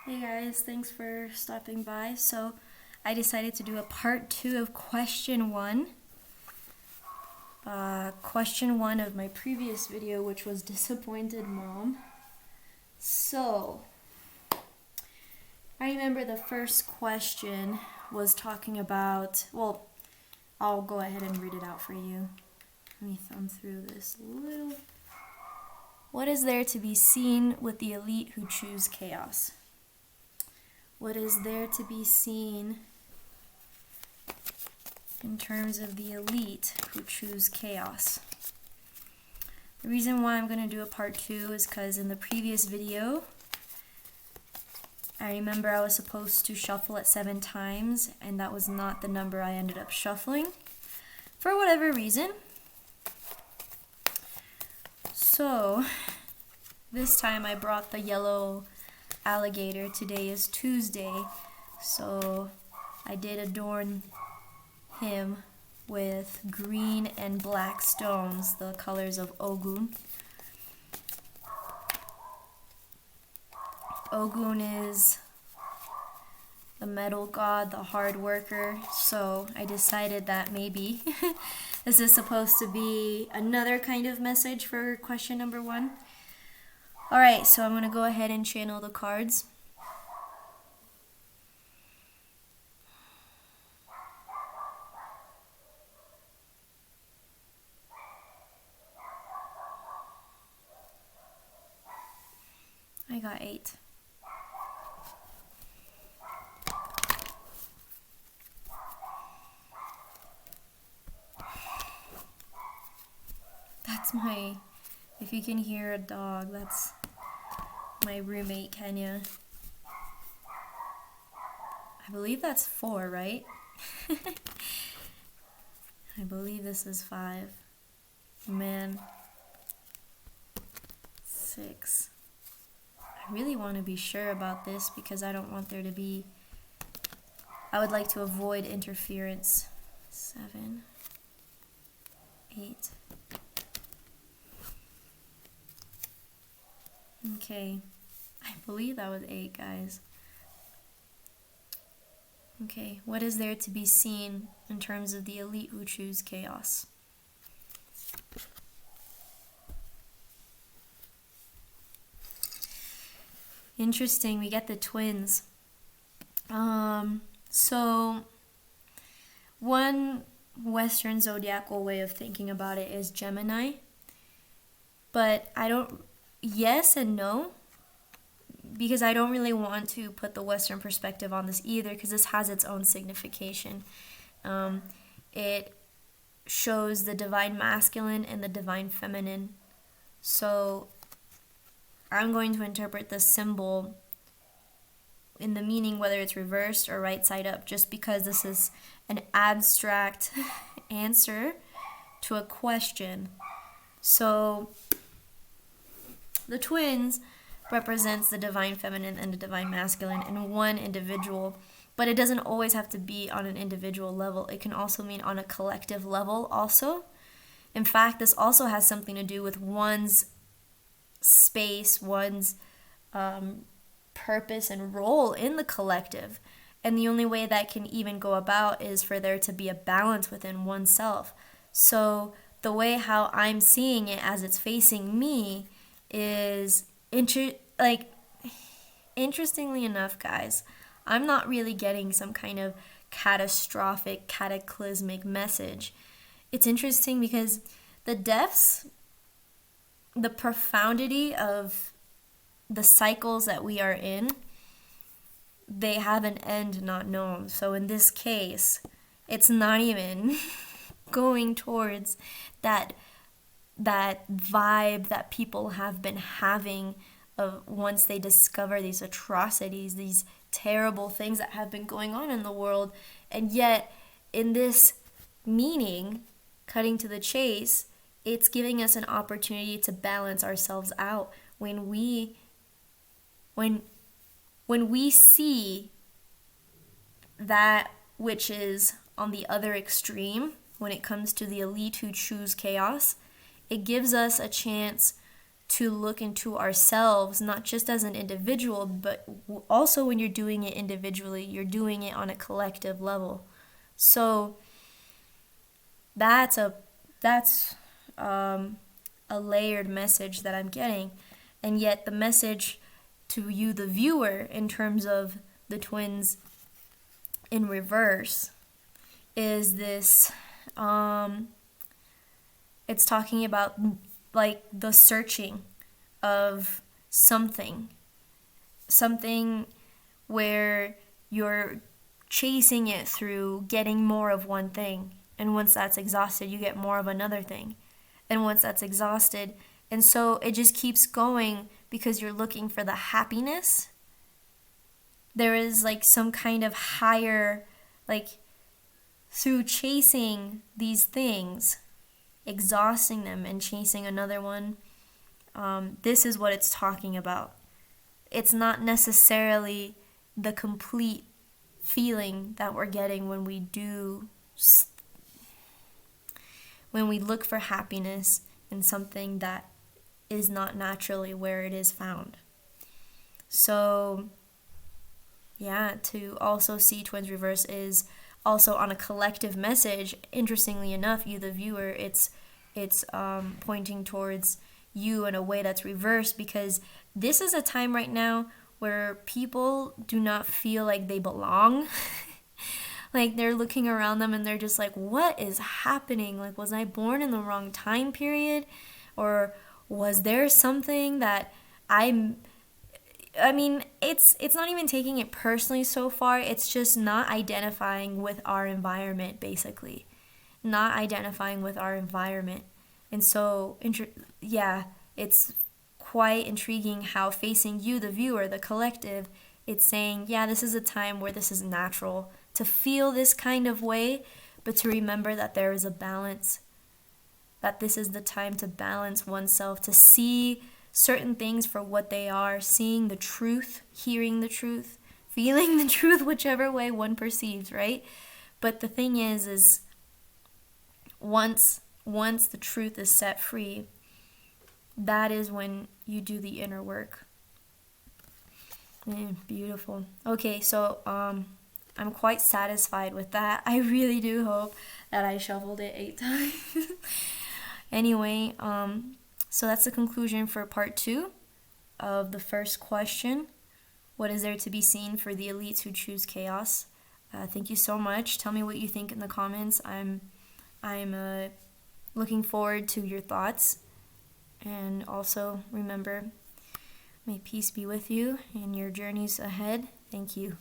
Hey guys, thanks for stopping by. So I decided to do a part 2 of question 1. Question 1 of my previous video, which was disappointed mom. So I remember the first question was talking about, well, I'll go ahead and read it out for you. Let me thumb through this a little. What is there to be seen with the elite who choose chaos? What is there to be seen in terms of the elite who choose chaos? The reason why I'm going to do a part 2 is because in the previous video, I remember I was supposed to shuffle it 7 times, and that was not the number I ended up shuffling for whatever reason. So this time I brought the yellow alligator. Today is Tuesday, so I did adorn him with green and black stones, the colors of Ogun. Ogun is the metal god, the hard worker, so I decided that maybe this is supposed to be another kind of message for question number 1. Alright, so I'm going to go ahead and channel the cards. I got 8. That's my, if you can hear a dog, that's my roommate, Kenya. I believe that's 4, right? I believe this is 5. Man. 6. I really want to be sure about this because I don't want there to be, I would like to avoid interference. 7. 8. Okay, I believe that was 8, guys. Okay, what is there to be seen in terms of the elite who choose chaos? Interesting, we get the twins. So one Western zodiacal way of thinking about it is Gemini, but I don't, yes and no, because I don't really want to put the Western perspective on this either, because this has its own signification. It shows the divine masculine and the divine feminine. So I'm going to interpret the symbol in the meaning whether it's reversed or right side up, just because this is an abstract answer to a question. So the twins represents the divine feminine and the divine masculine in one individual, but it doesn't always have to be on an individual level. It can also mean on a collective level also. In fact, this also has something to do with one's space, one's purpose and role in the collective. And the only way that can even go about is for there to be a balance within oneself. So the way how I'm seeing it as it's facing me is interestingly enough, guys, I'm not really getting some kind of catastrophic, cataclysmic message. It's interesting because the depths, the profundity of the cycles that we are in, they have an end not known. So in this case, it's not even going towards that vibe that people have been having of once they discover these atrocities, these terrible things that have been going on in the world. And yet, in this meaning, cutting to the chase, it's giving us an opportunity to balance ourselves out. When we see that which is on the other extreme, when it comes to the elite who choose chaos, it gives us a chance to look into ourselves, not just as an individual, but also when you're doing it individually, you're doing it on a collective level. So that's a layered message that I'm getting. And yet the message to you, the viewer, in terms of the twins in reverse, is this, it's talking about like the searching of something where you're chasing it through getting more of one thing. And once that's exhausted, you get more of another thing. And once that's exhausted, and so it just keeps going because you're looking for the happiness. There is like some kind of higher, like through chasing these things, exhausting them and chasing another one. This is what it's talking about. It's not necessarily the complete feeling that we're getting when we look for happiness in something that is not naturally where it is found. So yeah, to also see twins reverse is also on a collective message. Interestingly enough, you the viewer, it's pointing towards you in a way that's reversed, because this is a time right now where people do not feel like they belong. Like they're looking around them and they're just like, what is happening? Like, was I born in the wrong time period? Or was there something that I mean, it's not even taking it personally so far. It's just not identifying with our environment, basically. Not identifying with our environment. And so, it's quite intriguing how facing you, the viewer, the collective, it's saying, yeah, this is a time where this is natural to feel this kind of way, but to remember that there is a balance, that this is the time to balance oneself, to see certain things for what they are, seeing the truth, hearing the truth, feeling the truth, whichever way one perceives, right? But the thing is once the truth is set free, that is when you do the inner work. Beautiful. Okay, so I'm quite satisfied with that. I really do hope that I shuffled it 8 times. Anyway, so that's the conclusion for part 2 of the first question. What is there to be seen for the elites who choose chaos? Thank you so much. Tell me what you think in the comments. I'm looking forward to your thoughts. And also remember, may peace be with you in your journeys ahead. Thank you.